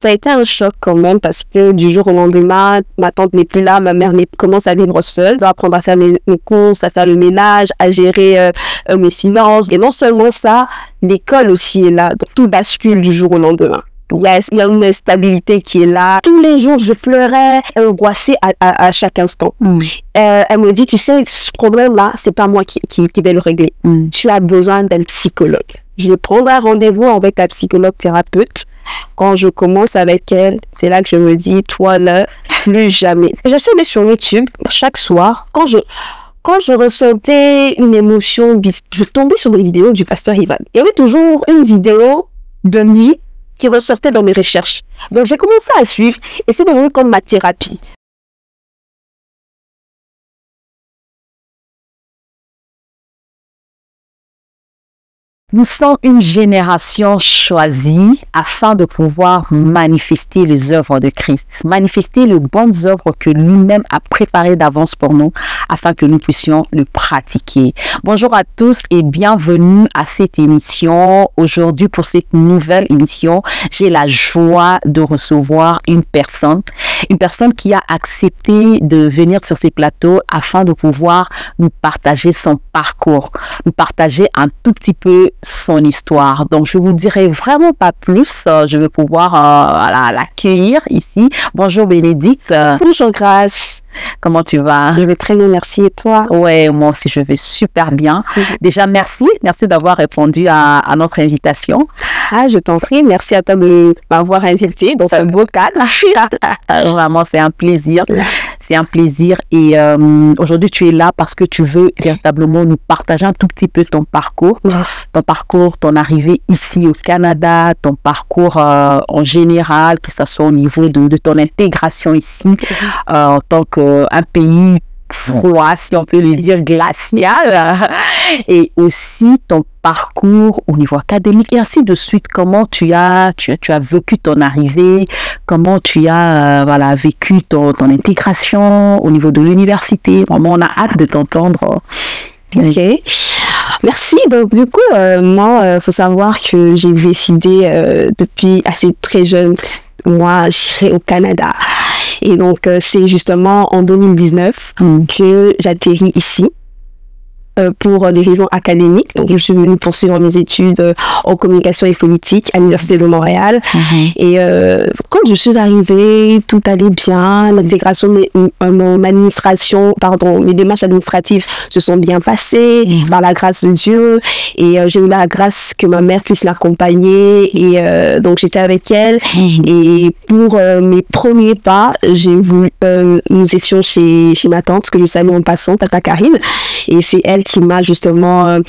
Ça a été un choc quand même parce que du jour au lendemain, ma tante n'est plus là, ma mère commence à vivre seule. Je dois apprendre à faire mes courses, à faire le ménage, à gérer mes finances. Et non seulement ça, l'école aussi est là. Donc tout bascule du jour au lendemain. Il y a une instabilité qui est là. Tous les jours, je pleurais, angoissée à chaque instant. Elle me dit, tu sais, ce problème-là, c'est pas moi qui vais le régler. Tu as besoin d'un psychologue. Je vais prendre un rendez-vous avec la psychologue thérapeute. Quand je commence avec elle, c'est là que je me dis, toi là, plus jamais. Je suis allée sur YouTube chaque soir. Quand je ressentais une émotion, je tombais sur des vidéos du pasteur Ivan. Il y avait toujours une vidéo de lui qui ressortait dans mes recherches. Donc j'ai commencé à suivre et c'est devenu comme ma thérapie. Nous sommes une génération choisie afin de pouvoir manifester les œuvres de Christ, manifester les bonnes œuvres que lui-même a préparées d'avance pour nous afin que nous puissions le pratiquer. Bonjour à tous et bienvenue à cette émission. Aujourd'hui, pour cette nouvelle émission, j'ai la joie de recevoir une personne qui a accepté de venir sur ces plateaux afin de pouvoir nous partager son parcours, nous partager un tout petit peu son histoire. Donc, je vous dirai vraiment pas plus. Je vais pouvoir l'accueillir ici. Bonjour Bénédicte. Bonjour Grâce. Comment tu vas? Je vais très bien, merci. Et toi? Ouais, moi aussi, je vais super bien. Déjà, merci d'avoir répondu à notre invitation. Ah, je t'en prie. Merci à toi de m'avoir invité dans ce beau cadre. Vraiment, c'est un plaisir. C'est un plaisir. Et aujourd'hui, tu es là parce que tu veux véritablement nous partager un tout petit peu ton parcours. Yes. Ton parcours, ton arrivée ici au Canada, ton parcours en général, que ce soit au niveau de ton intégration ici, en tant qu'un pays froid, si on peut le dire, glacial, et aussi ton parcours au niveau académique et ainsi de suite. Comment tu as vécu ton arrivée, comment tu as vécu ton intégration au niveau de l'université. Vraiment, on a hâte de t'entendre. Ok, merci. Donc du coup, moi, faut savoir que j'ai décidé depuis assez très jeune, moi, j'irai au Canada. Et donc, c'est justement en 2019 que j'atterris ici pour des raisons académiques. Donc, je suis venue poursuivre mes études en communication et politique à l'Université de Montréal. Et quand je suis arrivée, tout allait bien. L'intégration, mes démarches administratives se sont bien passées par la grâce de Dieu. Et j'ai eu la grâce que ma mère puisse l'accompagner. Et donc, j'étais avec elle. Et pour mes premiers pas, nous étions chez ma tante, que je salue en passant, Tata Karine. Et c'est elle qui m'a justement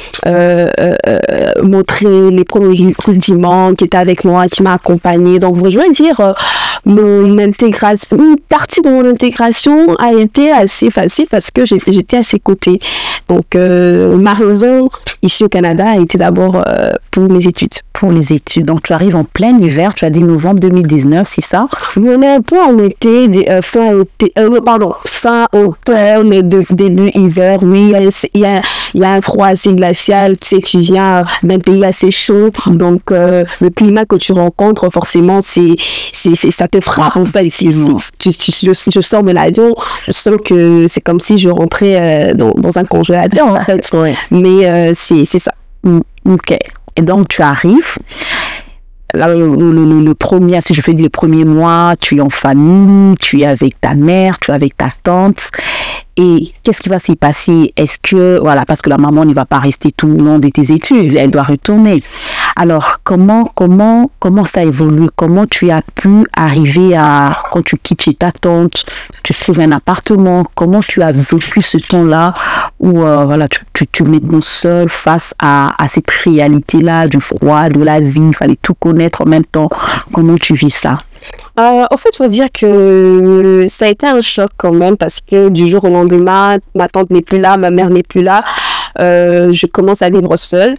montré les premiers rudiments, qui était avec moi, qui m'a accompagnée. Donc, je veux dire, une partie de mon intégration a été assez facile parce que j'étais à ses côtés. Donc, ma raison ici au Canada a été d'abord pour mes études. Pour les études. Donc, tu arrives en plein hiver, tu as dit novembre 2019, c'est ça? On est un peu en été, fin automne, début hiver, oui. Il y a un froid assez glacial, tu sais, tu viens d'un pays assez chaud, donc le climat que tu rencontres, forcément, ça te frappe, en fait. Je sors de l'avion, je sens que c'est comme si je rentrais dans un congélateur, en fait. Ouais. Mais c'est ça. Ok. Et donc, tu arrives. Là, si je fais les premiers mois, tu es en famille, tu es avec ta mère, tu es avec ta tante. Et qu'est-ce qui va s'y passer? Est-ce que, parce que la maman ne va pas rester tout le long de tes études, elle doit retourner. Alors, comment ça évolue? Comment tu as pu arriver quand tu quittes chez ta tante, tu trouves un appartement? Comment tu as vécu ce temps-là où, tu es maintenant seule face à cette réalité-là, du froid, de la vie, il fallait tout connaître en même temps. Comment tu vis ça? En fait, il faut dire que ça a été un choc quand même parce que du jour au lendemain, ma tante n'est plus là, ma mère n'est plus là. Je commence à vivre seule,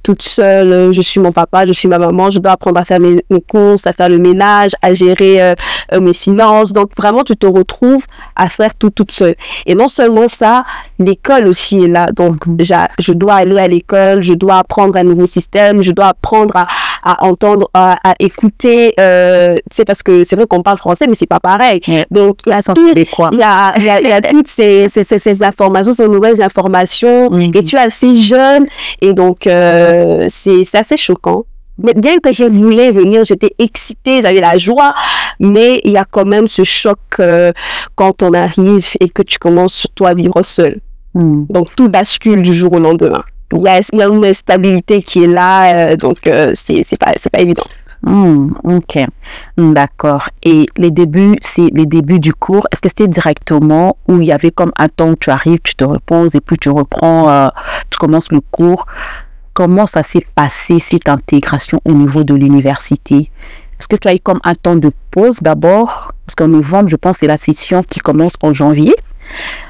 toute seule. Je suis mon papa, je suis ma maman. Je dois apprendre à faire mes courses, à faire le ménage, à gérer mes finances. Donc vraiment, tu te retrouves à faire tout toute seule. Et non seulement ça, l'école aussi est là. Donc déjà, je dois aller à l'école, je dois apprendre un nouveau système, je dois apprendre à entendre, à écouter, c'est parce que c'est vrai qu'on parle français, mais c'est pas pareil. Ouais. Donc, il y a il y a toutes ces informations, ces nouvelles informations, et tu es assez jeune, et donc, c'est assez choquant. Mais bien que je voulais venir, j'étais excitée, j'avais la joie, mais il y a quand même ce choc quand on arrive et que tu commences toi à vivre seul. Donc tout bascule du jour au lendemain. Il y a une instabilité qui est là, donc c'est pas évident. Ok, d'accord. Et les débuts, c'est les débuts du cours. Est-ce que c'était directement où il y avait comme un temps où tu arrives, tu te reposes et puis tu reprends, tu commences le cours? Comment ça s'est passé, cette intégration au niveau de l'université? Est-ce que tu as eu comme un temps de pause d'abord? Parce qu'en novembre, je pense, c'est la session qui commence en janvier.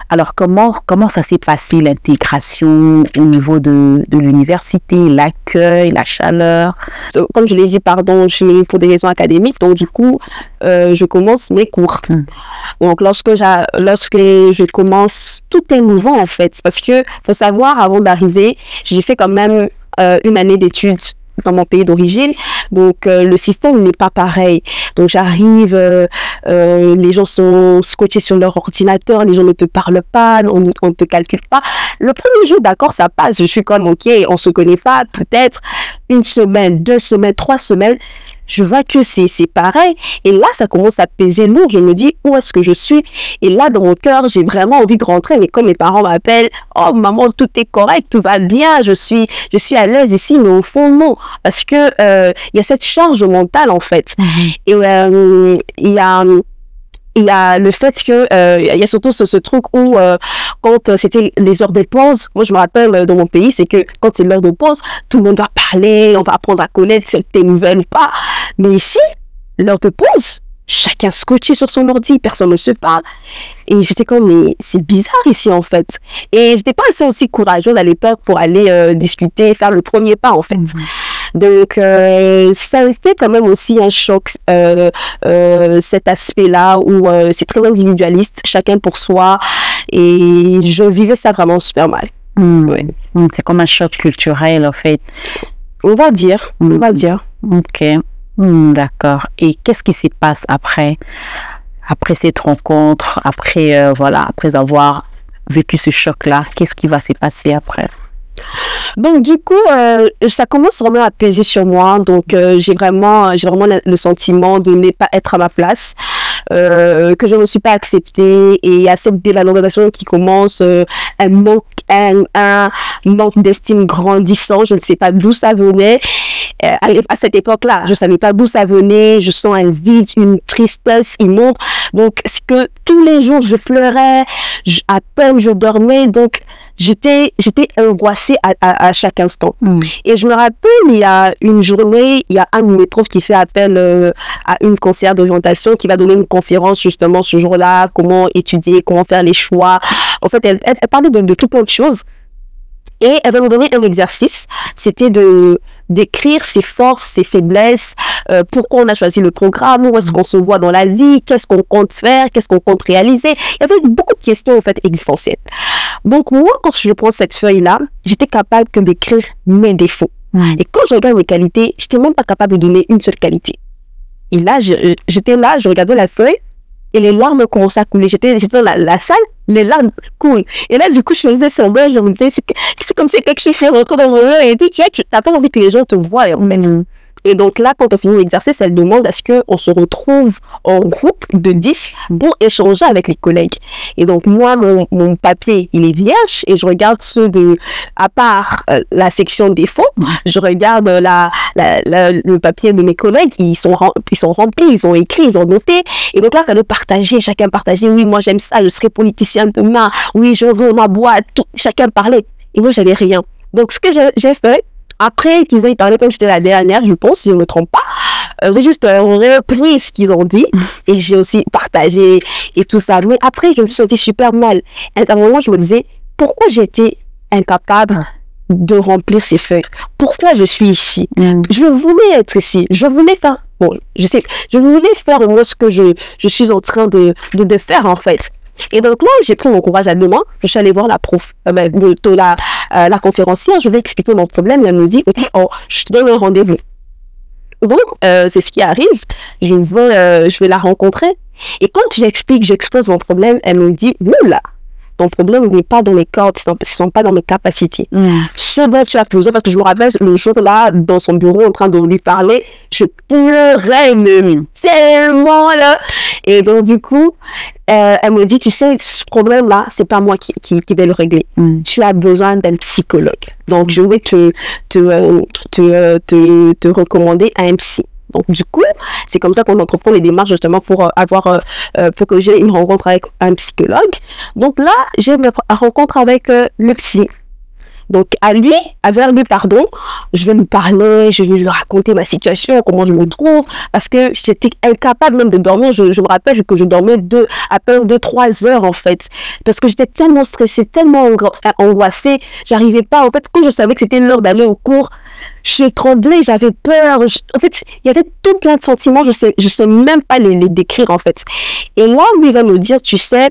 Alors, comment ça s'est passé, l'intégration au niveau de l'université, l'accueil, la chaleur? Comme je l'ai dit, pardon, je suis venue pour des raisons académiques, donc du coup, je commence mes cours. Donc, lorsque je commence, tout est nouveau en fait, parce que faut savoir, avant d'arriver, j'ai fait quand même une année d'études dans mon pays d'origine, donc le système n'est pas pareil. Donc j'arrive, les gens sont scotchés sur leur ordinateur, les gens ne te parlent pas, on ne te calcule pas. Le premier jour, d'accord, ça passe, je suis comme ok, on se connaît pas, peut-être une semaine, 2 semaines, 3 semaines, je vois que c'est pareil. Et là, ça commence à peser lourd. Je me dis, où est-ce que je suis? Et là, dans mon cœur, j'ai vraiment envie de rentrer. Mais comme mes parents m'appellent, oh maman, tout est correct, tout va bien, je suis à l'aise ici. Mais au fond, non. Parce que il y a cette charge mentale, en fait. Et il y a le fait que il y a surtout ce truc où quand c'était les heures de pause, moi je me rappelle dans mon pays, c'est que quand c'est l'heure de pause, tout le monde va parler, on va apprendre à connaître si t'es nouvelle ou pas. Mais ici, l'heure de pause, chacun scotché sur son ordi, personne ne se parle. Et j'étais comme, mais c'est bizarre ici en fait. Et j'étais pas assez aussi courageuse à l'époque pour aller discuter, faire le premier pas en fait. Donc, ça a été quand même aussi un choc, cet aspect-là où c'est très individualiste, chacun pour soi. Et je vivais ça vraiment super mal. Ouais. C'est comme un choc culturel, en fait. On va dire. Ok. D'accord. Et qu'est-ce qui se passe après cette rencontre, après avoir vécu ce choc-là, qu'est-ce qui va se passer après? Donc du coup, ça commence vraiment à peser sur moi. Donc j'ai vraiment le sentiment de ne pas être à ma place, que je ne suis pas acceptée, et il y a cette dévalorisation qui commence, un manque d'estime grandissant. Je ne sais pas d'où ça venait. À cette époque-là, je savais pas d'où ça venait. Je sens un vide, une tristesse immonde. Donc, c'est que tous les jours, je pleurais, à peine je dormais. Donc, j'étais angoissée à chaque instant. Et je me rappelle, il y a une journée, il y a un de mes profs qui fait appel à une conseillère d'orientation qui va donner une conférence justement ce jour-là, comment étudier, comment faire les choix. En fait, elle parlait de tout plein de choses. Et elle va me donner un exercice, c'était d'écrire ses forces, ses faiblesses, pourquoi on a choisi le programme, où est-ce qu'on se voit dans la vie, qu'est-ce qu'on compte faire, qu'est-ce qu'on compte réaliser. Il y avait beaucoup de questions en fait existentielles. Donc moi, quand je prends cette feuille-là, j'étais capable que d'écrire mes défauts. Et quand je regarde mes qualités, j'étais même pas capable de donner une seule qualité. Et là, j'étais là, je regardais la feuille, et les larmes commençaient à couler. J'étais dans la salle, les larmes coulent. Et là, du coup, je faisais semblant, je me disais, c'est comme si quelque chose qui rentrait dans mon œil et tout. Tu vois, tu n'as pas envie que les gens te voient, en fait. Et donc là, quand on finit l'exercice, elle demande à ce qu'on se retrouve en groupe de 10 pour échanger avec les collègues. Et donc moi, mon papier, il est vierge, et je regarde ceux à part la section défauts, je regarde le papier de mes collègues, ils sont remplis, ils ont écrit, ils ont noté. Et donc là, il fallait partager, chacun partageait, oui, moi j'aime ça, je serai politicien demain, oui, je veux ma boîte, tout, chacun parlait. Et moi, j'avais rien. Donc ce que j'ai fait, après qu'ils aient parlé, comme j'étais la dernière, je pense, si je ne me trompe pas, j'ai juste repris ce qu'ils ont dit, et j'ai aussi partagé et tout ça. Mais après, je me suis sentie super mal. À un moment, je me disais, pourquoi j'étais incapable de remplir ces feuilles? Pourquoi je suis ici? Je voulais être ici. Je voulais faire, je voulais faire moi ce que je suis en train de faire, en fait. Et donc là, j'ai pris mon courage à deux mains. Je suis allée voir la prof, la conférencière. Je vais expliquer mon problème. Elle me dit, je te donne un rendez-vous. bon, c'est ce qui arrive. Je vais la rencontrer. Et quand j'expose mon problème, elle me dit, oula, ton problème n'est pas dans mes cordes, ce ne sont pas dans mes capacités. Ce dont tu as besoin, parce que je me rappelle le jour-là, dans son bureau, en train de lui parler, je pleurais même tellement là. Et donc, du coup, elle me dit, tu sais, ce problème-là, c'est pas moi qui vais le régler. Tu as besoin d'un psychologue. Donc, je vais te recommander un psy. Donc, du coup, c'est comme ça qu'on entreprend les démarches justement pour pour que j'ai une rencontre avec un psychologue. Donc là, j'ai ma rencontre avec le psy. Donc, vers lui, pardon, je vais lui parler, je vais lui raconter ma situation, comment je me trouve, parce que j'étais incapable même de dormir. Je me rappelle que je dormais à peine 2-3 heures, en fait, parce que j'étais tellement stressée, tellement angoissée, j'arrivais pas, en fait, quand je savais que c'était l'heure d'aller au cours, je tremblais, j'avais peur, en fait, il y avait tout plein de sentiments, je sais même pas les décrire, en fait. Et là, lui va me dire, tu sais,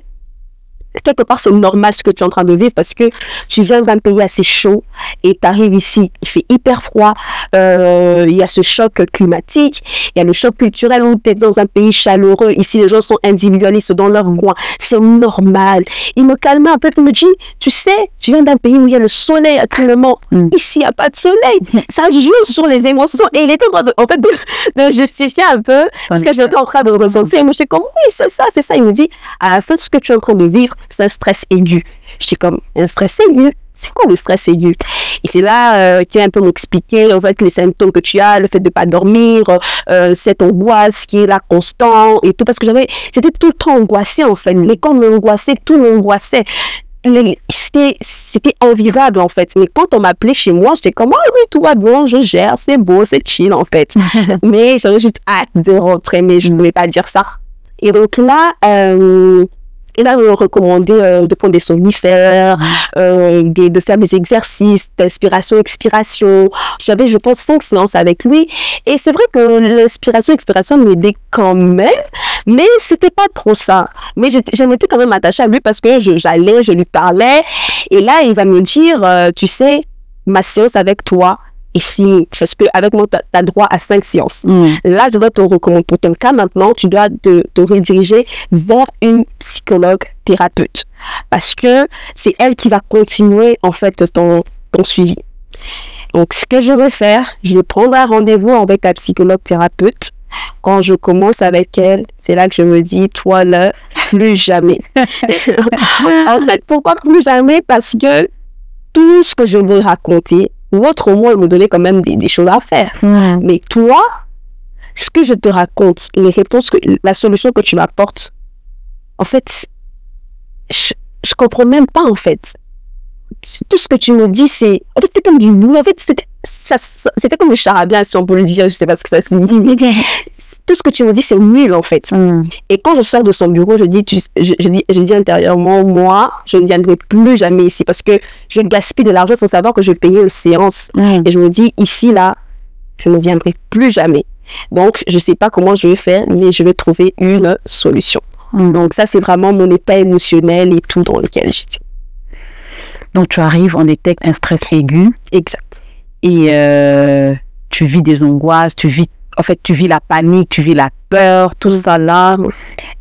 quelque part, c'est normal ce que tu es en train de vivre parce que tu viens d'un pays assez chaud et tu arrives ici, il fait hyper froid, il y a ce choc climatique, il y a le choc culturel où tu es dans un pays chaleureux, ici les gens sont individualistes dans leur coin, c'est normal. Il me calmait un peu, il me dit, tu sais, tu viens d'un pays où il y a le soleil actuellement, ici il n'y a pas de soleil, ça joue sur les émotions et il était en train de justifier un peu ce que j'étais en train de ressentir. Et moi je suis comme, oui, c'est ça, il me dit, à la fin, ce que tu es en train de vivre, c'est un stress aigu. J'étais comme, un stress aigu? C'est quoi le stress aigu? Et c'est là qu'il a un peu m'expliqué en fait les symptômes que tu as, le fait de pas dormir, cette angoisse qui est là constant et tout, parce que j'étais tout le temps angoissée en fait. L'école m'angoissait, tout m'angoissait. C'était invivable en fait. Mais quand on m'appelait chez moi, j'étais comme, ah oui, tout va bien, je gère, c'est beau, c'est chill en fait. Mais j'avais juste hâte de rentrer, mais je ne voulais pas dire ça. Et donc là, il a recommandé de prendre des somnifères, de faire des exercices d'inspiration, expiration. J'avais, je pense, 5 séances avec lui. Et c'est vrai que l'inspiration, expiration m'aidait quand même, mais c'était pas trop ça. Mais j'étais quand même attachée à lui parce que je lui parlais. Et là, il va me dire, tu sais, ma séance avec toi est finie. Parce qu'avec moi, tu as droit à 5 séances. Là, je vais te recommander. Pour ton cas, maintenant, tu dois te rediriger vers une psychologue thérapeute. Parce que c'est elle qui va continuer, en fait, ton suivi. Donc, ce que je vais faire, je vais prendre un rendez-vous avec la psychologue thérapeute. Quand je commence avec elle, c'est là que je me dis, toi, là, plus jamais. En fait, pourquoi plus jamais? Parce que tout ce que je veux raconter, ou autrement, il me donnait quand même des choses à faire. Mais toi, ce que je te raconte, les réponses, la solution que tu m'apportes, en fait, je comprends même pas, en fait. Tout ce que tu me dis, en fait, c'était comme du loup. En fait, c'était comme le charabia, si on peut le dire. Je sais pas ce que ça signifie, mais tout ce que tu me dis, c'est nul, en fait. Et quand je sors de son bureau, je dis intérieurement, moi, je ne viendrai plus jamais ici parce que je gaspille de l'argent. Il faut savoir que je payais une séance. Et je me dis, ici, là, je ne viendrai plus jamais. Donc, je ne sais pas comment je vais faire, mais je vais trouver une solution. Donc, ça, c'est vraiment mon état émotionnel et tout dans lequel j'étais. Donc, tu arrives, on détecte un stress aigu. Exact. Et tu vis des angoisses, tu vis la panique, tu vis la peur, tout ça là.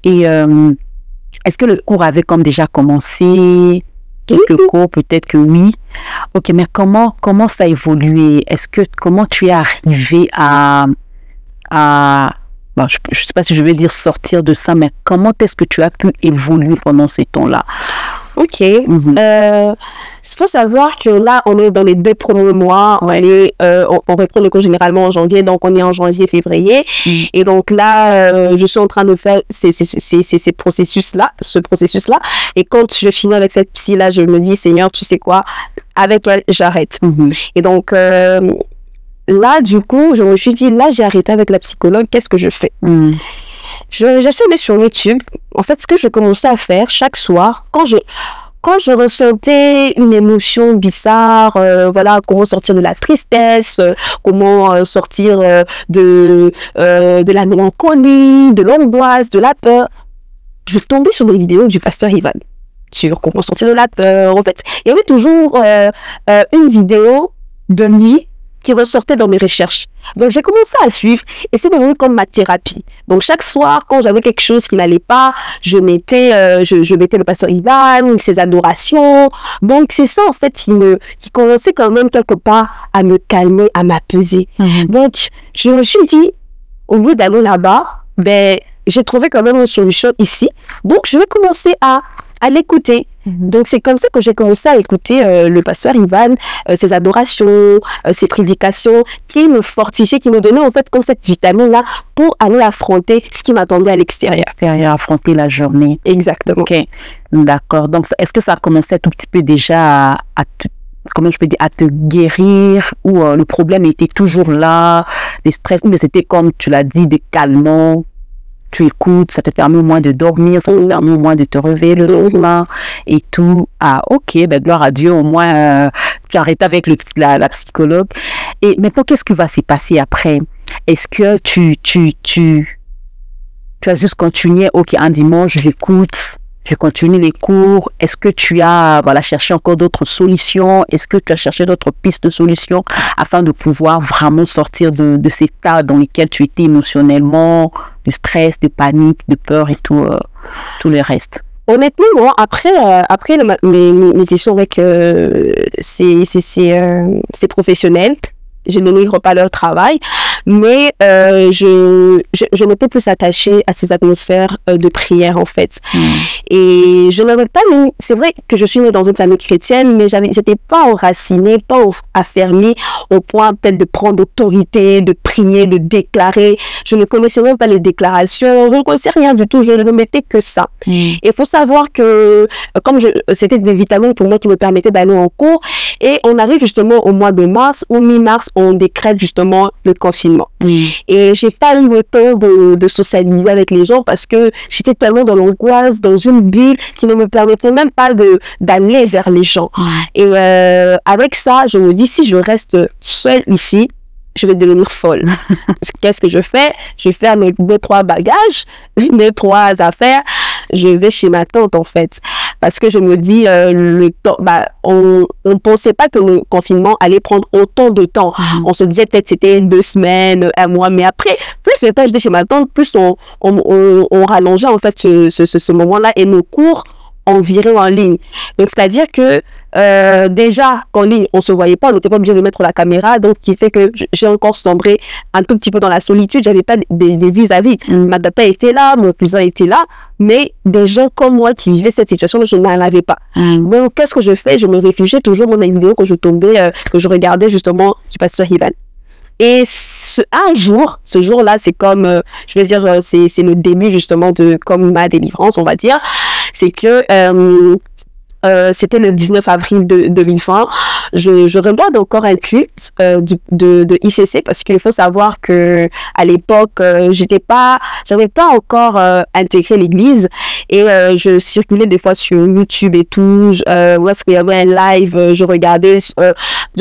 Et est-ce que le cours avait comme déjà commencé? Quelques cours, peut-être que oui. Ok, mais comment ça a évolué? Comment tu es arrivé à bon, je ne sais pas si je vais dire sortir de ça, mais comment est-ce que tu as pu évoluer pendant ces temps-là? Ok. Il faut savoir que là, on est dans les 2 premiers mois. On reprend le cours généralement en janvier, donc on est en janvier, février. Et donc là, je suis en train de faire ce processus-là. Et quand je finis avec cette psy-là, je me dis, Seigneur, tu sais quoi, avec toi, j'arrête. Et donc, là, du coup, je me suis dit, là, j'ai arrêté avec la psychologue, qu'est-ce que je fais? Je suis allée sur YouTube. En fait, ce que je commençais à faire chaque soir, quand je ressentais une émotion bizarre, comment sortir de la tristesse, comment sortir de la mélancolie, de l'angoisse, de la peur, je tombais sur des vidéos du pasteur Ivan sur comment sortir de la peur. En fait, il y avait toujours une vidéo de lui qui ressortaient dans mes recherches. Donc, j'ai commencé à suivre et c'est devenu comme ma thérapie. Donc, chaque soir, quand j'avais quelque chose qui n'allait pas, je mettais le pasteur Ivan, ses adorations. Donc, c'est ça, en fait, qui commençait quand même quelque part à me calmer, à m'apaiser. Donc, je me suis dit, au lieu d'aller là-bas, j'ai trouvé quand même une solution ici. Donc, je vais commencer à l'écouter. Donc, c'est comme ça que j'ai commencé à écouter le pasteur Ivan, ses adorations, ses prédications, qui me fortifiaient, qui me donnaient en fait comme cette vitamine-là pour aller affronter ce qui m'attendait à l'extérieur. Affronter la journée. Exactement. Ok, d'accord. Donc, est-ce que ça a commencé un tout petit peu déjà comment je peux dire, à te guérir, ou le problème était toujours là, le stress, mais c'était comme tu l'as dit, des calmants? Tu écoutes, ça te permet au moins de dormir, ça te permet au moins de te réveiller le lendemain et tout. Ah, ok, gloire à Dieu, au moins, tu arrêtes avec la psychologue. Et maintenant, qu'est-ce qui va se passer après? Est-ce que tu as juste continué, ok, un dimanche, j'écoute, je continue les cours. Est-ce que tu as cherché encore d'autres solutions? Est-ce que tu as cherché d'autres pistes de solutions afin de pouvoir vraiment sortir de cet état dans lequel tu étais émotionnellement, de stress, de panique, de peur et tout le reste? Honnêtement, moi, après mes sessions avec ces professionnels, je ne néglige pas leur travail, mais je m'étais plus attachée à ces atmosphères de prière, en fait. Et je n'avais pas mis, c'est vrai que je suis née dans une famille chrétienne, mais j'étais pas enracinée, pas affermie au point peut-être de prendre autorité, de prier, de déclarer. Je ne connaissais même pas les déclarations, je ne connaissais rien du tout, je ne mettais que ça. Et il faut savoir que, comme c'était des vitamines pour moi qui me permettaient d'aller en cours, et on arrive justement au mois de mars, ou mi-mars, on décrète justement le confinement. Et j'ai pas eu le temps de socialiser avec les gens parce que j'étais tellement dans l'angoisse, dans une bulle qui ne me permettait même pas d'aller vers les gens. Et avec ça, je me dis, si je reste seule ici, je vais devenir folle. Qu'est-ce que je fais? Je vais faire mes 2-3 bagages, mes 3 affaires. Je vais chez ma tante, en fait. Parce que je me dis, le temps, on pensait pas que le confinement allait prendre autant de temps. On se disait peut-être c'était 2 semaines, 1 mois. Mais après, plus le temps j'étais chez ma tante, plus on rallongeait, en fait, ce moment-là. Et nos cours, on virait en ligne. Donc, c'est-à-dire que déjà qu'en ligne, on se voyait pas, on n'était pas obligé de mettre la caméra, donc qui fait que j'ai encore sombré un tout petit peu dans la solitude. J'avais pas des vis-à-vis. Ma papa était là, mon cousin était là, mais des gens comme moi qui vivaient cette situation, je n'en avais pas. Donc, qu'est-ce que je fais? Je me réfugiais toujours dans les vidéos que je tombais, que je regardais justement du pasteur Ivan. Et ce jour-là, c'est comme, je vais dire, c'est le début justement de comme ma délivrance, on va dire. C'est que c'était le 19 avril 2020. Je regarde encore un culte de ICC parce qu'il faut savoir que à l'époque, j'avais pas encore intégré l'église et je circulais des fois sur YouTube et tout. Où est-ce qu'il y avait un live, je regardais.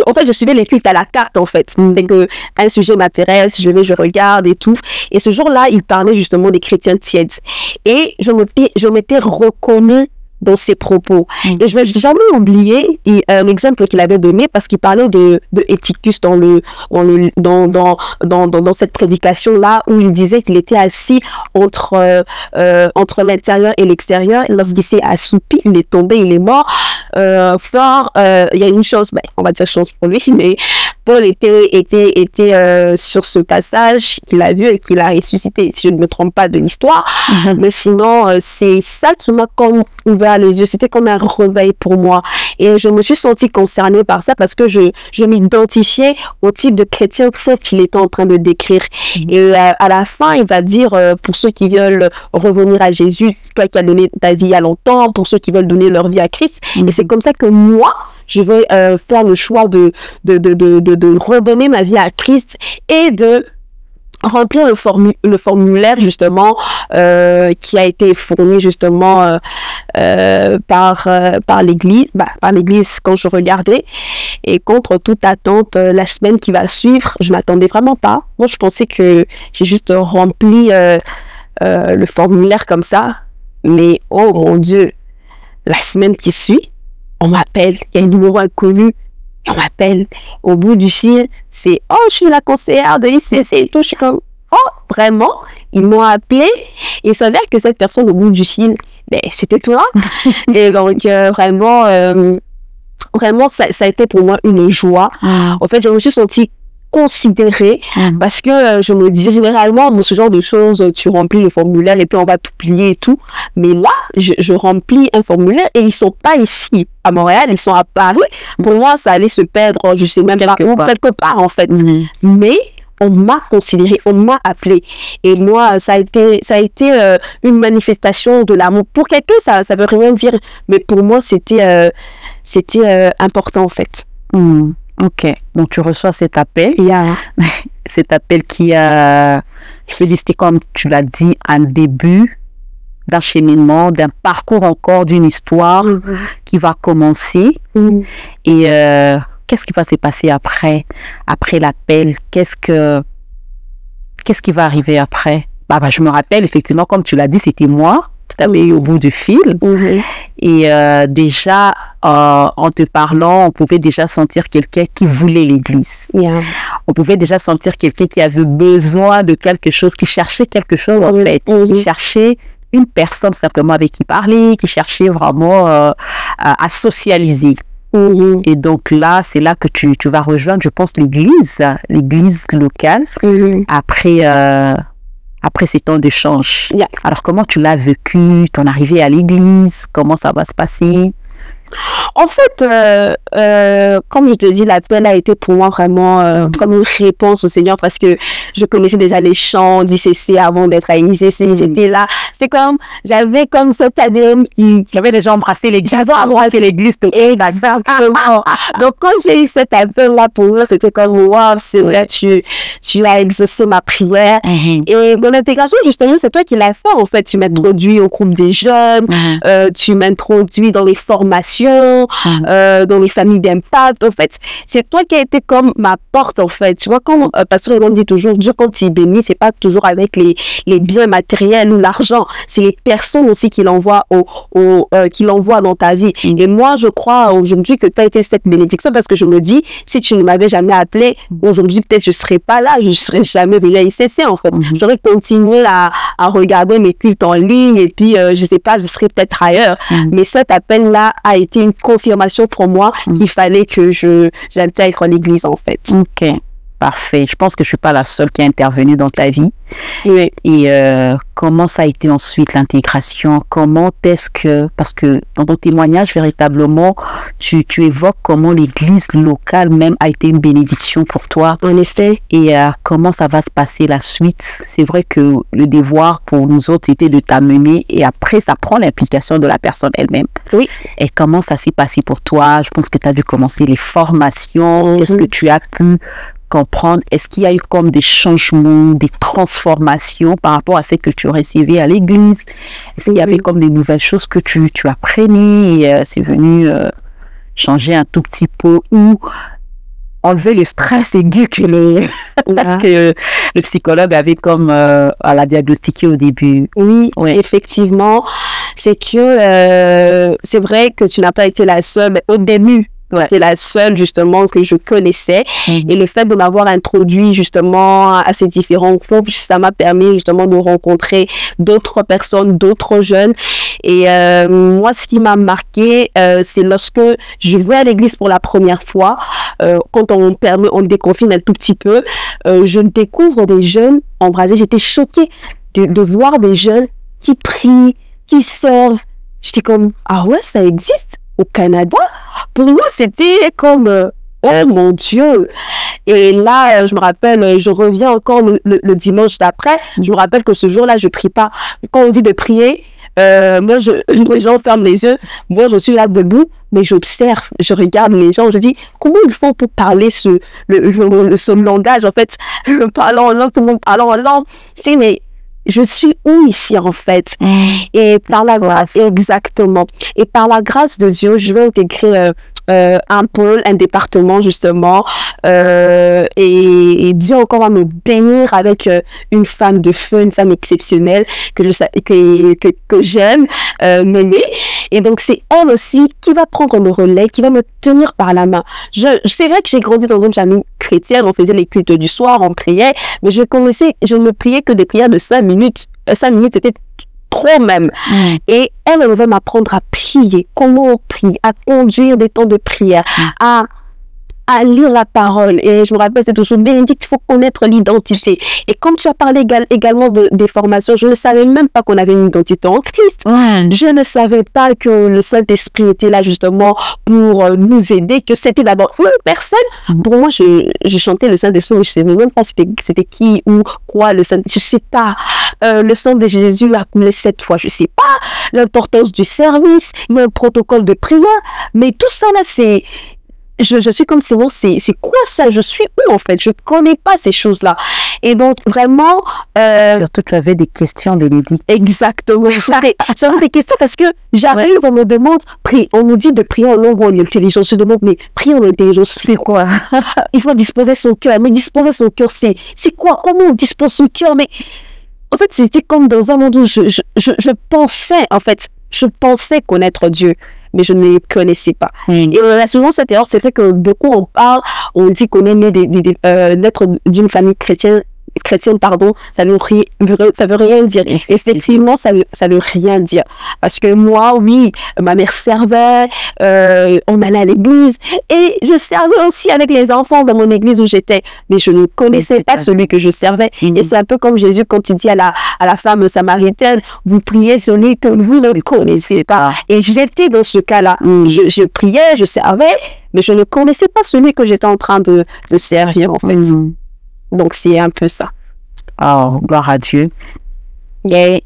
En fait, je suivais les cultes à la carte en fait. C'est que un sujet m'intéresse, je regarde et tout. Et ce jour-là, il parlait justement des chrétiens tièdes et je m'étais reconnue dans ses propos. Et je vais jamais oublier l'exemple qu'il avait donné parce qu'il parlait de Eutychus dans cette prédication là où il disait qu'il était assis entre l'intérieur et l'extérieur. Lorsqu'il s'est assoupi, il est tombé, il est mort. Il y a une chance, on va dire chance pour lui, mais Paul était sur ce passage qu'il a vu et qu'il a ressuscité, si je ne me trompe pas de l'histoire. Mais sinon, c'est ça qui m'a comme ouvert les yeux. C'était comme un réveil pour moi. Et je me suis sentie concernée par ça parce que je m'identifiais au type de chrétien qu'il était en train de décrire. Et à la fin, il va dire, pour ceux qui veulent revenir à Jésus, toi qui as donné ta vie il y a longtemps, pour ceux qui veulent donner leur vie à Christ. Et c'est comme ça que moi, je vais faire le choix de redonner ma vie à Christ et de remplir le formulaire justement qui a été fourni justement par l'église quand je regardais. Et contre toute attente, la semaine qui va suivre, je m'attendais vraiment pas. Moi, je pensais que j'ai juste rempli le formulaire comme ça, mais oh mon Dieu, la semaine qui suit, on m'appelle, il y a un numéro inconnu On m'appelle. Au bout du fil, c'est « Oh, je suis la conseillère de ICC et tout. » Je suis comme « Oh, vraiment ?» Ils m'ont appelé. Et il s'avère que cette personne, au bout du fil, ben, c'était toi. Et donc, vraiment, ça a été pour moi une joie. En fait, je me suis sentie considérée parce que je me dis généralement dans ce genre de choses tu remplis le formulaire et puis on va t'oublier et tout, mais là je remplis un formulaire et ils sont pas ici à Montréal, ils sont à Paris. Pour moi ça allait se perdre, je sais même pas où, quelque part en fait, mais on m'a considéré, on m'a appelé. Et moi, ça a été une manifestation de l'amour. Pour quelqu'un, ça veut rien dire, mais pour moi, c'était important en fait. Ok, donc tu reçois cet appel. Yeah. Cet appel qui a, je peux dire, c'était comme tu l'as dit, un début d'un cheminement, d'un parcours encore, d'une histoire qui va commencer. Et qu'est-ce qui va se passer après l'appel? Qu'est-ce qui va arriver après? Je me rappelle, effectivement, comme tu l'as dit, c'était moi. Tu avais eu au bout du fil. Et déjà, en te parlant, on pouvait déjà sentir quelqu'un qui voulait l'église. Yeah. On pouvait déjà sentir quelqu'un qui avait besoin de quelque chose, qui cherchait quelque chose en fait, qui cherchait une personne simplement avec qui parler, qui cherchait vraiment à socialiser. Et donc là, c'est là que tu vas rejoindre, je pense, l'église locale, après ces temps d'échange. Yeah. Alors, comment tu l'as vécu, ton arrivée à l'église, comment ça va se passer? En fait, comme je te dis, l'appel a été pour moi vraiment comme une réponse au Seigneur parce que je connaissais déjà les chants d'ICC avant d'être à ICC. J'étais là. C'est comme, j'avais comme cet ADN qui... J'avais déjà embrassé l'église. J'avais embrassé l'église. Exactement. Donc, quand j'ai eu cet appel-là pour moi, c'était comme, waouh, c'est vrai, tu as exaucé ma prière. Et mon intégration, justement, c'est toi qui l'as fait, en fait. Tu m'introduis au groupe des jeunes, tu m'introduis dans les formations, dans les familles d'impact. En fait, c'est toi qui as été comme ma porte, en fait. Tu vois, comme Pasteur Elon dit toujours, Dieu, quand il bénit, c'est pas toujours avec les biens matériels ou l'argent. C'est les personnes aussi qu'il envoie dans ta vie. Et moi, je crois aujourd'hui que tu as été cette bénédiction parce que je me dis, si tu ne m'avais jamais appelé, aujourd'hui, peut-être je serais pas là, je serais jamais venue à ICC, en fait. J'aurais continué à regarder mes cultes en ligne et puis, je sais pas, je serais peut-être ailleurs. Mais cet appel-là a été une confirmation pour moi qu'il fallait que j'intègre l'église, en fait. Ok, parfait. Je pense que je suis pas la seule qui a intervenu dans ta vie. Oui. Et comment ça a été ensuite l'intégration? Comment est-ce que, parce que dans ton témoignage, véritablement, tu évoques comment l'église locale même a été une bénédiction pour toi. En effet. Et comment ça va se passer la suite? C'est vrai que le devoir pour nous autres, c'était de t'amener et après, ça prend l'implication de la personne elle-même. Oui. Et comment ça s'est passé pour toi? Je pense que tu as dû commencer les formations. Qu'est-ce que tu as pu comprendre? Est-ce qu'il y a eu comme des changements, des transformations par rapport à ce que tu recevais à l'église? Est-ce qu'il y avait comme des nouvelles choses que tu apprenais et c'est venu changer un tout petit peu ou enlever le stress aigu que le psychologue avait comme à la diagnostiquer au début? Oui, effectivement. C'est que c'est vrai que tu n'as pas été la seule, mais au début, c'est la seule justement que je connaissais et le fait de m'avoir introduit justement à ces différents groupes, ça m'a permis justement de rencontrer d'autres personnes, d'autres jeunes et moi ce qui m'a marqué c'est lorsque je vais à l'église pour la première fois, quand on déconfine un tout petit peu, je découvre des jeunes embrasés. J'étais choquée de voir des jeunes qui prient, qui servent. J'étais comme, ah ouais, ça existe au Canada? Pour moi, c'était comme, oh mon Dieu. Et là, je me rappelle, je reviens encore le dimanche d'après. Je me rappelle que ce jour-là, je prie pas. Quand on dit de prier, moi, les gens ferment les yeux. Moi, je suis là debout, mais j'observe, je regarde les gens. Je dis, comment ils font pour parler ce langage, en fait, parlant en langue, tout le monde parlant en langue. C'est, mais je suis où ici en fait? Et par la grâce, exactement. Et par la grâce de Dieu, je vais intégrer un pôle, un département justement, et Dieu encore va me bénir avec une femme de feu, une femme exceptionnelle que j'aime mener. Et donc c'est elle aussi qui va prendre le relais, qui va me tenir par la main. C'est vrai que j'ai grandi dans une famille chrétienne, on faisait les cultes du soir, on priait, mais je ne priais que des prières de 5 minutes. 5 minutes, c'était trop même. Et elle va m'apprendre à prier, comment on prie, à conduire des temps de prière, à lire la parole. Et je me rappelle, c'est toujours Bénédicte, il faut connaître l'identité. Et comme tu as parlé également des formations, je ne savais même pas qu'on avait une identité en Christ. Je ne savais pas que le Saint-Esprit était là justement pour nous aider, que c'était d'abord une personne. Pour moi, je chantais le Saint-Esprit, mais je ne savais même pas c'était qui ou quoi le Saint-Esprit. Je ne sais pas. Le sang de Jésus a coulé 7 fois. Je ne sais pas l'importance du service, il y a un protocole de prière, mais tout ça là, c'est... Je suis comme c'est quoi ça? Je suis où en fait? Je connais pas ces choses-là. Et donc vraiment... Surtout tu avais des questions, Bénédicte. Exactement. J'avais des questions parce que j'arrive, on me demande, on nous dit de prier en langue ou en intelligence. Je demande, mais prier en intelligence, c'est quoi? Il faut disposer son cœur. Mais disposer son cœur, c'est quoi? Comment on dispose son cœur? Mais en fait, c'était comme dans un monde où je pensais connaître Dieu, mais je ne les connaissais pas. Et on a souvent cette erreur, c'est vrai que beaucoup on dit qu'on est né naître d'une famille chrétienne, ça veut rien dire. Effectivement, ça veut rien dire. Parce que moi, oui, ma mère servait, on allait à l'église, et je servais aussi avec les enfants dans mon église où j'étais, mais je ne connaissais pas celui que je servais. Et c'est un peu comme Jésus quand il dit à la femme samaritaine, vous priez celui que vous ne connaissez pas. Et j'étais dans ce cas-là. Je priais, je servais, mais je ne connaissais pas celui que j'étais en train de servir, en fait. Donc, c'est un peu ça. Oh, gloire à Dieu. Et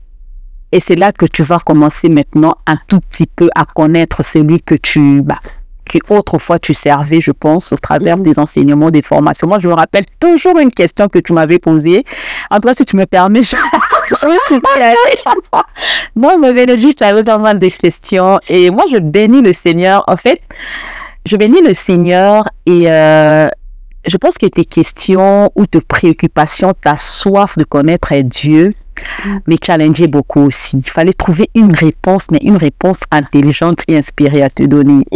c'est là que tu vas commencer maintenant un tout petit peu à connaître celui que que autrefois tu servais, je pense, au travers des enseignements, des formations. Moi, je me rappelle toujours une question que tu m'avais posée. En tout cas, si tu me permets, moi, Bénédicte, j'avais vraiment des questions. Et moi, je bénis le Seigneur. En fait, je bénis le Seigneur et... je pense que tes questions ou tes préoccupations, ta soif de connaître Dieu, me challengeait beaucoup aussi. Il fallait trouver une réponse, mais une réponse intelligente et inspirée à te donner.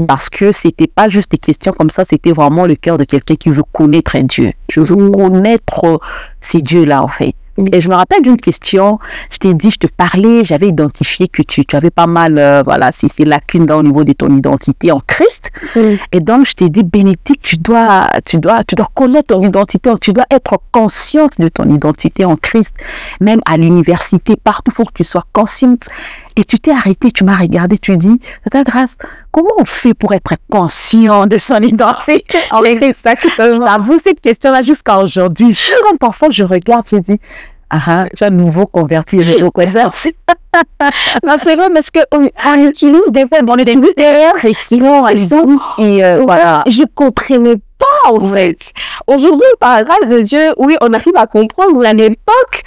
Parce que c'était pas juste des questions comme ça, c'était vraiment le cœur de quelqu'un qui veut connaître Dieu. Je veux connaître ces dieux-là, en fait. Et je me rappelle d'une question, je t'ai dit, je te parlais, j'avais identifié que tu avais pas mal, ces lacunes là au niveau de ton identité en Christ. Et donc, je t'ai dit, Bénédicte, tu dois connaître ton identité, tu dois être consciente de ton identité en Christ. Même à l'université, partout, il faut que tu sois consciente. Et tu t'es arrêté, tu m'as regardé, tu dis, ta grâce, comment on fait pour être conscient de son identité en Christ? J'avoue cette question-là jusqu'à aujourd'hui. Parfois, je regarde, je dis, tu as nouveau converti, je reconverti. Non, c'est vrai, parce qu'on utilise des fois, on utilise des pressions, et voilà. Je comprenais pas, en fait. Aujourd'hui, par la grâce de Dieu, oui, on arrive à comprendre, mais à l'époque,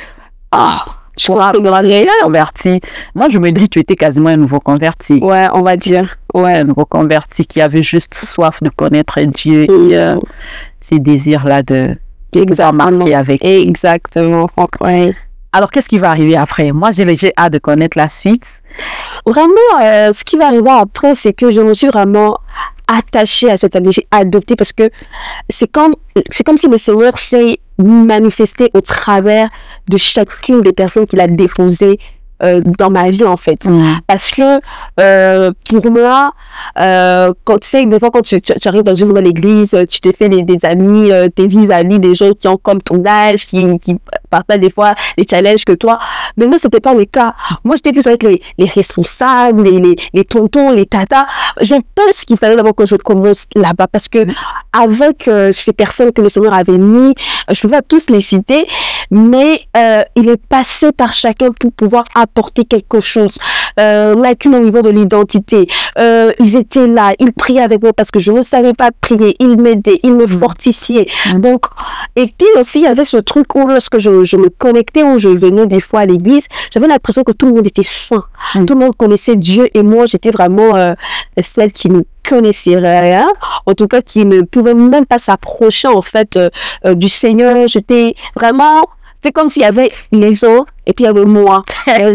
je crois que converti. Moi, je me dis, tu étais quasiment un nouveau converti. Ouais, on va dire. Ouais, un nouveau converti qui avait juste soif de connaître Dieu et ces désirs-là de marcher avec. Exactement. Ouais. Alors, qu'est-ce qui va arriver après? Moi, j'ai hâte de connaître la suite. Vraiment, ce qui va arriver après, c'est que je me suis vraiment attachée à cette amie, j'ai adopté, parce que c'est comme si le Seigneur s'est manifesté au travers de chacune des personnes qu'il a déposées dans ma vie, en fait. Parce que pour moi, quand tu sais, des fois quand tu arrives dans une nouvelle église, tu te fais des amis, tes vis-à-vis, des gens qui ont comme ton âge, qui partagent des fois les challenges que toi. Mais moi, c'était pas le cas. Moi, j'étais plus avec les responsables, les tontons, les tatas. Je pense qu'il fallait d'abord que je commence là-bas, parce que avec ces personnes que le Seigneur avait mis, je peux pas tous les citer, mais il est passé par chacun pour pouvoir apporter quelque chose. Lacune au niveau de l'identité. Ils étaient là, ils priaient avec moi parce que je ne savais pas prier. Ils m'aidaient, ils me fortifiaient. Donc, et puis aussi, il y avait ce truc où lorsque je me connectais, où je venais des fois à l'église, j'avais l'impression que tout le monde était saint. Tout le monde connaissait Dieu, et moi, j'étais vraiment celle qui connaissais rien, en tout cas qui ne pouvaient même pas s'approcher en fait du Seigneur. J'étais vraiment, c'est comme s'il y avait les autres et puis il y avait moi,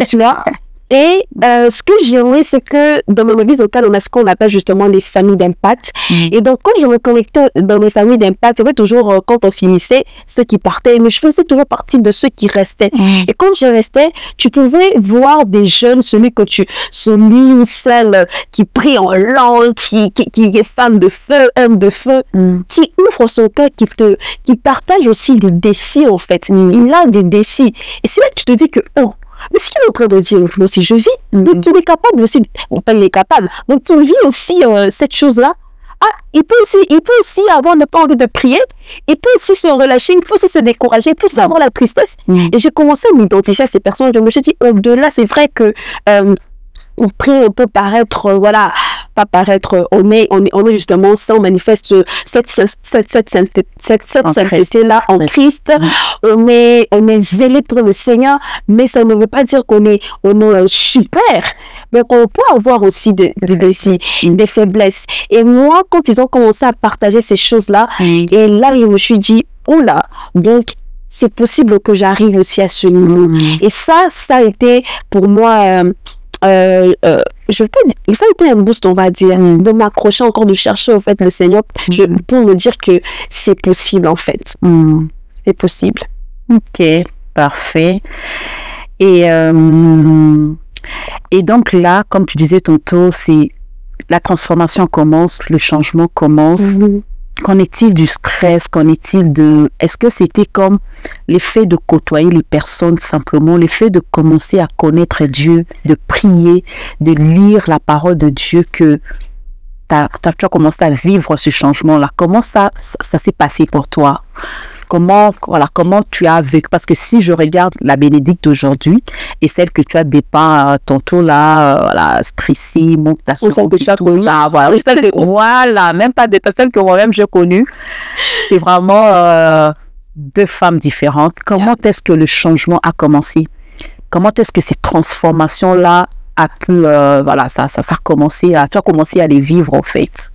tu vois. Et ce que j'aimerais, c'est que dans mon église locale, on a ce qu'on appelle justement les familles d'impact. Et donc, quand je me connectais dans les familles d'impact, il y avait toujours, quand on finissait, ceux qui partaient, mais je faisais toujours partie de ceux qui restaient. Et quand je restais, tu pouvais voir des jeunes, celui ou celle qui prie en langue, qui est femme de feu, homme de feu, qui ouvre son cœur, qui partage aussi des défis, en fait. Il a des défis. Et c'est là que tu te dis que, oh, mais ce qu'il est en train de dire, moi aussi je vis, donc il est capable aussi, enfin il est capable, donc il vit aussi cette chose-là. Ah, il peut aussi avoir ne pas envie de prier, il peut aussi se relâcher, il peut aussi se décourager, il peut aussi avoir la tristesse. Et j'ai commencé à m'identifier à ces personnes, je me suis dit, au-delà, c'est vrai que on peut paraître, voilà, pas paraître, on est justement ça, on manifeste cette sainteté-là en Christ, on est zélé pour le Seigneur, mais ça ne veut pas dire qu'on est super, mais qu'on peut avoir aussi des faiblesses. Et moi, quand ils ont commencé à partager ces choses-là, et là, je me suis dit, oh là, donc, c'est possible que j'arrive aussi à ce niveau. Et ça a été pour moi, je peux dire, ça a été un boost, on va dire, de m'accrocher encore, de chercher en fait le Seigneur pour me dire que c'est possible en fait. C'est possible. Ok, parfait. Et donc là, comme tu disais tantôt, c'est la transformation commence, le changement commence. Qu'en est-il du stress? Qu'en est-il de... Est-ce que c'était comme l'effet de côtoyer les personnes simplement, l'effet de commencer à connaître Dieu, de prier, de lire la parole de Dieu que tu as commencé à vivre ce changement-là? Comment ça s'est passé pour toi? Comment tu as vécu? Parce que si je regarde la Bénédicte d'aujourd'hui et celle que tu as dépeint tantôt là, stressée, manque d'assurance, tout ça, voilà, même pas celle que moi-même j'ai connue, c'est vraiment deux femmes différentes. Comment est-ce que le changement a commencé? Comment est-ce que ces transformations-là a pu, ça a commencé, tu as commencé à les vivre en fait?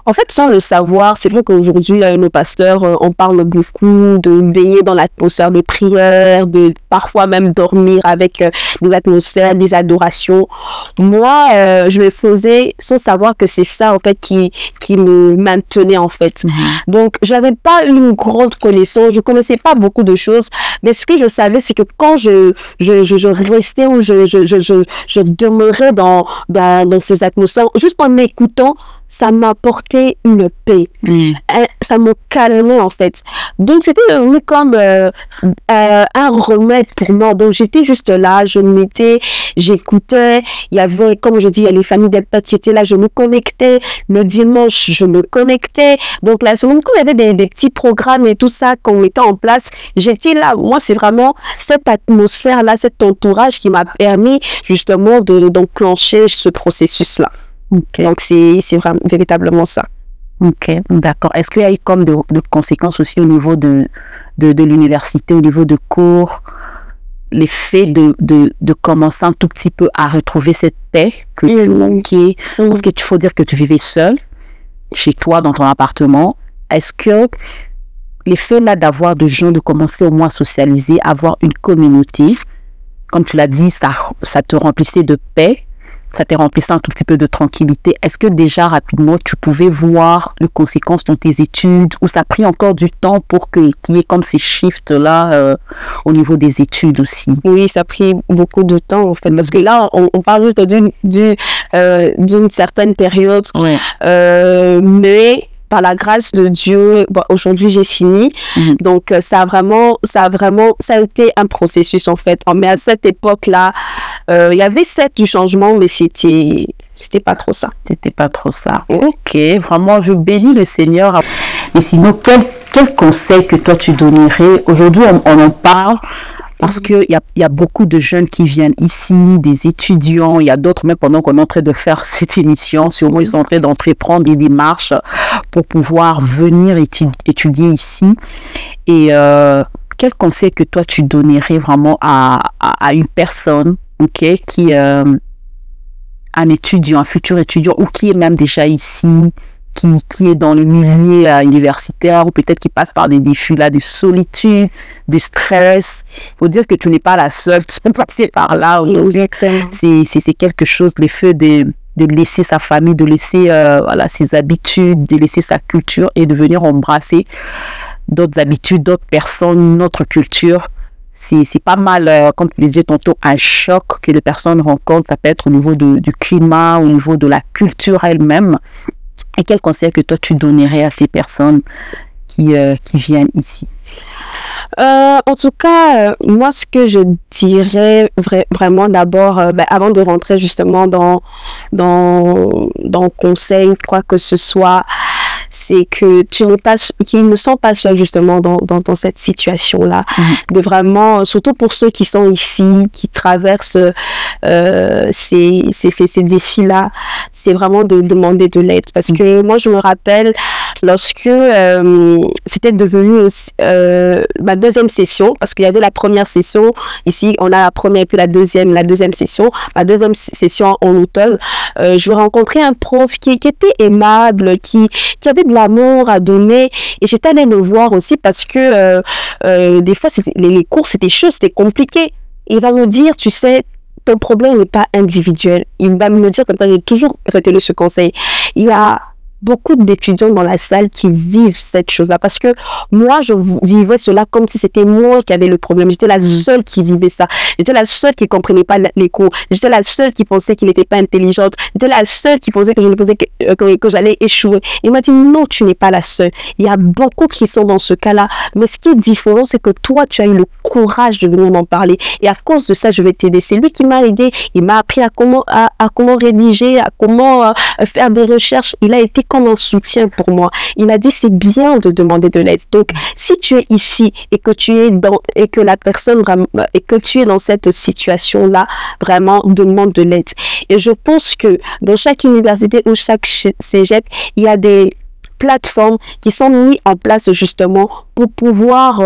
En fait, sans le savoir, c'est vrai qu'aujourd'hui, nos pasteurs, on parle beaucoup de baigner dans l'atmosphère de prière, de parfois même dormir avec des atmosphères, des adorations. Moi, je le faisais sans savoir que c'est ça, en fait, qui me maintenait, en fait. Donc, je n'avais pas une grande connaissance, je connaissais pas beaucoup de choses, mais ce que je savais, c'est que quand je restais ou je demeurais dans ces atmosphères, juste en m'écoutant, ça m'apportait une paix. Ça me calmait en fait. Donc c'était comme un remède pour moi. Donc j'étais juste là, j'écoutais. Il y avait, comme je dis, il y a les familles d'impact qui étaient là, je me connectais. Le dimanche, je me connectais. Donc la semaine, quand il y avait des petits programmes et tout ça qu'on mettait en place, j'étais là. Moi, c'est vraiment cette atmosphère-là, cet entourage qui m'a permis justement d'enclencher ce processus-là. Donc, c'est vraiment véritablement ça. Ok, d'accord. Est-ce qu'il y a eu comme de conséquences aussi au niveau de l'université, au niveau de cours, l'effet de commencer un tout petit peu à retrouver cette paix que tu manquais? Parce qu'il faut dire que tu vivais seule, chez toi, dans ton appartement. Est-ce que l'effet là d'avoir des gens, de commencer au moins à socialiser, avoir une communauté, comme tu l'as dit, ça te remplissait de paix? Ça t'est remplissant un tout petit peu de tranquillité. Est-ce que déjà rapidement tu pouvais voir les conséquences dans tes études, ou ça a pris encore du temps pour qu'il y ait comme ces shifts là au niveau des études aussi? Oui, ça a pris beaucoup de temps en fait, parce que là on parle juste d'une certaine période, mais par la grâce de Dieu, aujourd'hui j'ai fini. Donc ça a été un processus en fait. Mais à cette époque-là, il y avait certes du changement, mais c'était pas trop ça. C'était pas trop ça. Ok, vraiment, je bénis le Seigneur. Mais sinon, quel conseil que toi tu donnerais? Aujourd'hui, on en parle. Parce qu'il y a beaucoup de jeunes qui viennent ici, des étudiants, il y a d'autres, même pendant qu'on est en train de faire cette émission, sûrement ils sont en train d'entreprendre des démarches pour pouvoir venir étudier ici. Et quel conseil que toi tu donnerais vraiment à une personne, qui un étudiant, un futur étudiant, ou qui est même déjà ici, qui est dans le milieu universitaire, ou peut-être qui passe par des défis là, de solitude, de stress, il faut dire que tu n'es pas la seule qui est passée par là aujourd'hui. C'est quelque chose, le fait de laisser sa famille, de laisser voilà, ses habitudes, de laisser sa culture et de venir embrasser d'autres habitudes, d'autres personnes, notre culture. C'est pas mal, comme tu disais tantôt, un choc que les personnes rencontrent. Ça peut être au niveau du climat, au niveau de la culture elle-même. Et quel conseil que toi tu donnerais à ces personnes qui viennent ici? En tout cas, moi, ce que je dirais vraiment d'abord, avant de rentrer justement dans conseil, quoi que ce soit, c'est que qu'ils ne sont pas seuls justement dans cette situation-là. De vraiment, surtout pour ceux qui sont ici, qui traversent ces défis-là, c'est vraiment de demander de l'aide. Parce que moi, je me rappelle lorsque c'était devenu ma deuxième session, parce qu'il y avait la première session, ici on a la première et puis la deuxième session. Ma deuxième session en automne, je vais rencontrer un prof qui était aimable, qui avait de l'amour à donner, et j'étais allée le voir aussi parce que des fois les cours c'était chaud, c'était compliqué. Il va me dire, tu sais, ton problème n'est pas individuel. Il va me dire comme ça, j'ai toujours retenu ce conseil. Il y a beaucoup d'étudiants dans la salle qui vivent cette chose-là, parce que moi, je vivais cela comme si c'était moi qui avais le problème. J'étais la seule qui vivait ça. J'étais la seule qui comprenait pas les cours. J'étais la seule qui pensait qu'il n'était pas intelligente. J'étais la seule qui pensait que j'allais échouer. Il m'a dit, non, tu n'es pas la seule. Il y a beaucoup qui sont dans ce cas-là. Mais ce qui est différent, c'est que toi, tu as eu le courage de venir m'en parler. Et à cause de ça, je vais t'aider. C'est lui qui m'a aidé. Il m'a appris à comment rédiger, à comment faire des recherches. Il a été comme un soutien pour moi. Il a dit, c'est bien de demander de l'aide. Donc, si tu es ici et que tu es et que la personne et que tu es dans cette situation-là, vraiment, demande de l'aide. Et je pense que dans chaque université ou chaque cégep, il y a des plateformes qui sont mises en place justement pour pouvoir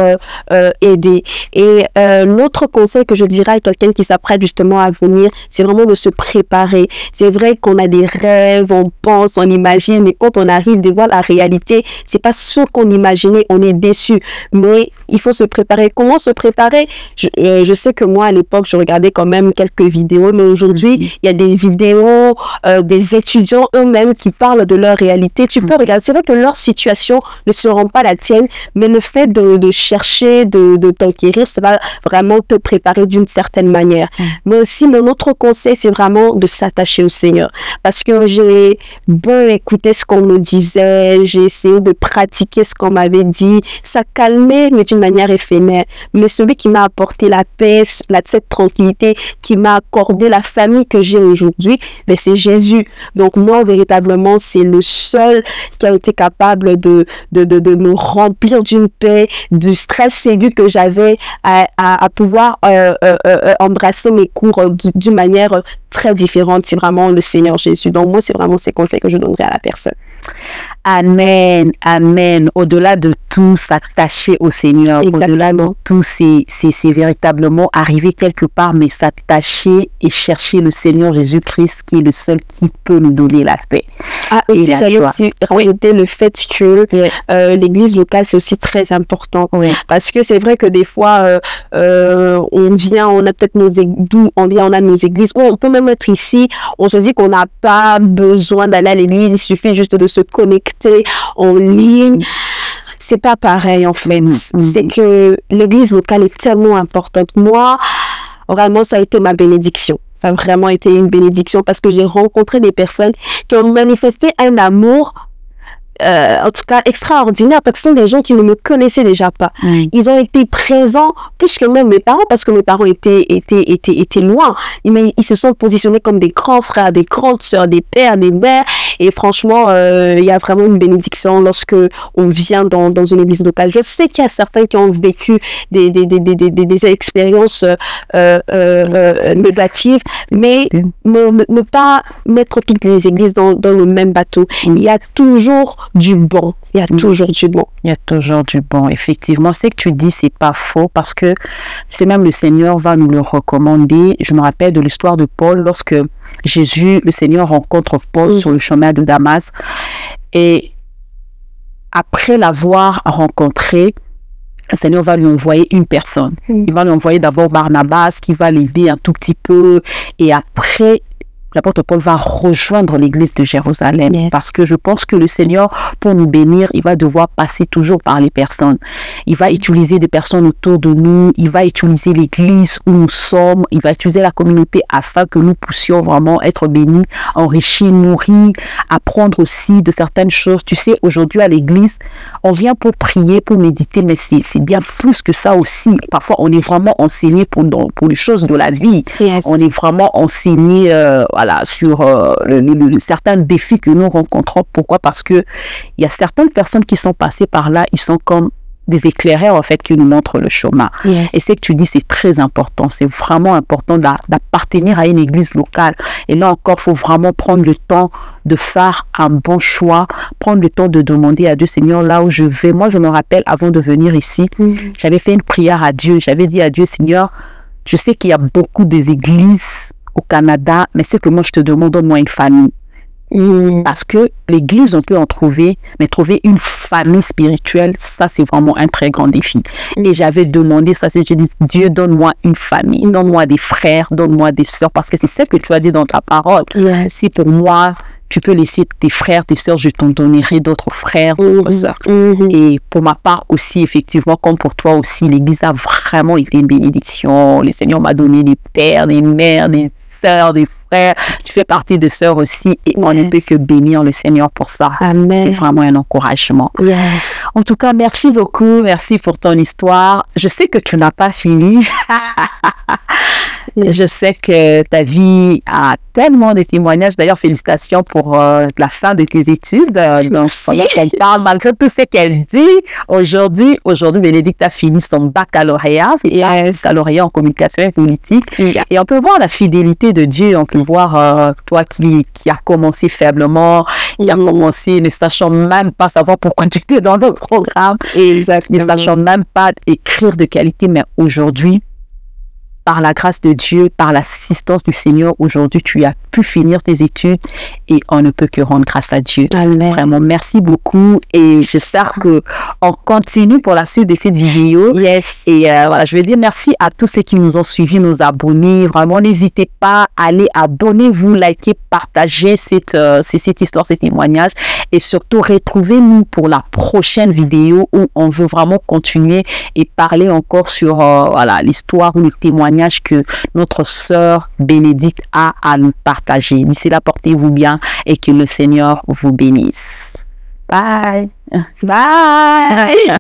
aider. Et l'autre conseil que je dirais à quelqu'un qui s'apprête justement à venir, c'est vraiment de se préparer. C'est vrai qu'on a des rêves, on pense, on imagine, mais quand on arrive de voir la réalité, c'est pas ce qu'on imaginait, on est déçu. Mais il faut se préparer. Comment se préparer? Je sais que moi, à l'époque, je regardais quand même quelques vidéos, mais aujourd'hui, il y a des vidéos des étudiants eux-mêmes qui parlent de leur réalité. Tu peux regarder. C'est vrai que leur situation ne sera pas la tienne, mais le fait de chercher, de t'enquérir, ça va vraiment te préparer d'une certaine manière. Mais aussi, mon autre conseil, c'est vraiment de s'attacher au Seigneur. Parce que j'ai beau écouter ce qu'on me disait, j'ai essayé de pratiquer ce qu'on m'avait dit, ça calmait, mais d'une manière éphémère. Mais celui qui m'a apporté la paix, cette tranquillité, qui m'a accordé la famille que j'ai aujourd'hui, ben c'est Jésus. Donc moi, véritablement, c'est le seul qui a été capable de me remplir d'une paix, du stress aigu que j'avais à pouvoir embrasser mes cours d'une manière très différente. C'est vraiment le Seigneur Jésus. Donc moi, c'est vraiment ces conseils que je donnerais à la personne. Amen, amen. Au-delà de tout, s'attacher au Seigneur. Exactement. Au-delà de tout, c'est véritablement arriver quelque part, mais s'attacher et chercher le Seigneur Jésus-Christ qui est le seul qui peut nous donner la paix. Ah, aussi, j'allais aussi rajouter le fait que l'église locale, c'est aussi très important. Oui. Parce que c'est vrai que des fois, on vient, on a peut-être on a nos églises, ou on peut même être ici, on se dit qu'on n'a pas besoin d'aller à l'église, il suffit juste de se connecter en ligne. C'est pas pareil en fait. C'est que l'église locale est tellement importante. Moi, vraiment, ça a été ma bénédiction. Ça a vraiment été une bénédiction parce que j'ai rencontré des personnes qui ont manifesté un amour en tout cas extraordinaire, parce que ce sont des gens qui ne me connaissaient déjà pas. Ils ont été présents plus que même mes parents, parce que mes parents étaient loin. Ils se sont positionnés comme des grands frères, des grandes sœurs, des pères, des mères. Et franchement, il y a vraiment une bénédiction lorsque on vient dans une église locale. Je sais qu'il y a certains qui ont vécu des expériences négatives, mais ne pas mettre toutes les églises dans le même bateau. Il y a toujours du bon. Il y a toujours du bon. Il y a toujours du bon. Effectivement, ce que tu dis, c'est pas faux, parce que c'est même le Seigneur va nous le recommander. Je me rappelle de l'histoire de Paul lorsque Jésus, le Seigneur rencontre Paul sur le chemin de Damas. Et après l'avoir rencontré, le Seigneur va lui envoyer une personne. Il va lui envoyer d'abord Barnabas qui va l'aider un tout petit peu. Et après, l'apôtre Paul va rejoindre l'église de Jérusalem. Parce que je pense que le Seigneur, pour nous bénir, il va devoir passer toujours par les personnes. Il va utiliser des personnes autour de nous. Il va utiliser l'église où nous sommes. Il va utiliser la communauté afin que nous puissions vraiment être bénis, enrichis, nourris, apprendre aussi de certaines choses. Tu sais, aujourd'hui à l'église, on vient pour prier, pour méditer, mais c'est bien plus que ça aussi. Parfois, on est vraiment enseigné pour les choses de la vie. On est vraiment enseigné sur certains défis que nous rencontrons. Pourquoi? Parce que il y a certaines personnes qui sont passées par là, ils sont comme des éclaireurs en fait qui nous montrent le chemin. Et ce que tu dis, c'est très important. C'est vraiment important d'appartenir à une église locale. Et là encore, il faut vraiment prendre le temps de faire un bon choix, prendre le temps de demander à Dieu, Seigneur, là où je vais. Moi, je me rappelle, avant de venir ici, j'avais fait une prière à Dieu. J'avais dit à Dieu, Seigneur, je sais qu'il y a beaucoup d'églises au Canada, mais c'est que moi, je te demande, donne-moi une famille. Parce que l'église, on peut en trouver, mais trouver une famille spirituelle, ça, c'est vraiment un très grand défi. Et j'avais demandé ça, j'ai dit, Dieu, donne-moi une famille, donne-moi des frères, donne-moi des sœurs, parce que c'est ce que tu as dit dans ta parole. Si pour moi, tu peux laisser tes frères, tes sœurs, je t'en donnerai d'autres frères, d'autres sœurs. Et pour ma part aussi, effectivement, comme pour toi aussi, l'église a vraiment été une bénédiction. Le Seigneur m'a donné des pères, des mères, des sœurs, des frères. Tu fais partie des sœurs aussi et on ne peut que bénir le Seigneur pour ça. C'est vraiment un encouragement. En tout cas, merci beaucoup. Merci pour ton histoire. Je sais que tu n'as pas fini. Je sais que ta vie a tellement de témoignages. D'ailleurs, félicitations pour la fin de tes études. Donc, pendant qu'elle parle, malgré tout ce qu'elle dit, aujourd'hui, Bénédicte a fini son baccalauréat. Baccalauréat en communication et politique. Et on peut voir la fidélité de Dieu. On peut voir toi qui a commencé faiblement, qui a commencé ne sachant même pas savoir pourquoi tu étais dans le programme. Ne sachant même pas écrire de qualité, mais aujourd'hui, par la grâce de Dieu, par l'assistance du Seigneur, aujourd'hui, tu as pu finir tes études et on ne peut que rendre grâce à Dieu. Vraiment, merci beaucoup et j'espère qu'on continue pour la suite de cette vidéo. Et voilà, je veux dire merci à tous ceux qui nous ont suivis, nos abonnés. Vraiment, n'hésitez pas à aller abonnez-vous, likez, partagez cette histoire, ce témoignage et surtout retrouvez-nous pour la prochaine vidéo où on veut vraiment continuer et parler encore sur l'histoire ou le témoignage que notre sœur Bénédicte a à nous partager. D'ici là, portez-vous bien et que le Seigneur vous bénisse. Bye. Bye.